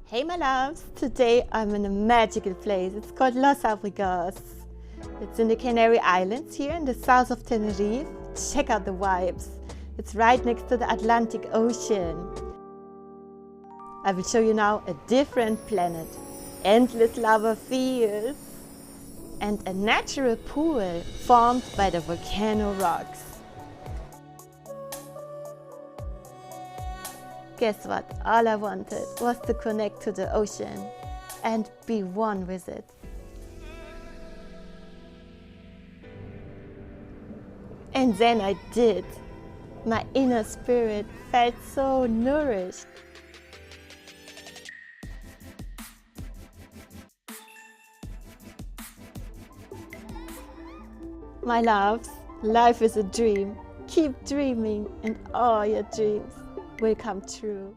Hey my loves, today I'm in a magical place. It's called Los Abrigos. It's in the Canary Islands here in the south of Tenerife. Check out the vibes. It's right next to the Atlantic Ocean. I will show you now a different planet, endless lava fields, and a natural pool formed by the volcano rocks. Guess what? All I wanted was to connect to the ocean and be one with it. And then I did. My inner spirit felt so nourished. My loves, life is a dream. Keep dreaming and all your dreams will come true.